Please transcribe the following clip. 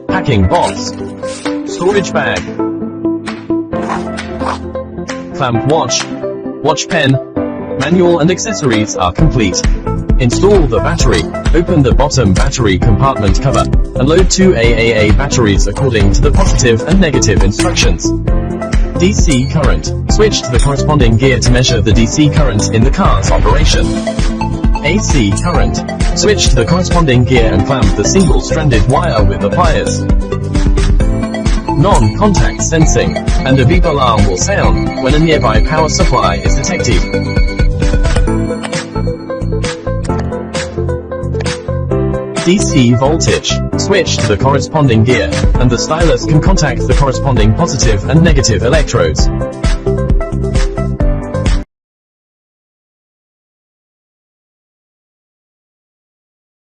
Packing box, storage bag, clamp watch, watch pen, manual and accessories are complete. Install the battery. Open the bottom battery compartment cover and load 2 AAA batteries according to the positive and negative instructions. DC current. Switch to the corresponding gear to measure the DC current in the car's operation. AC current. Switch to the corresponding gear and clamp the single-stranded wire with the pliers. Non-contact sensing, and a beep alarm will sound when a nearby power supply is detected. DC voltage. Switch to the corresponding gear, and the stylus can contact the corresponding positive and negative electrodes.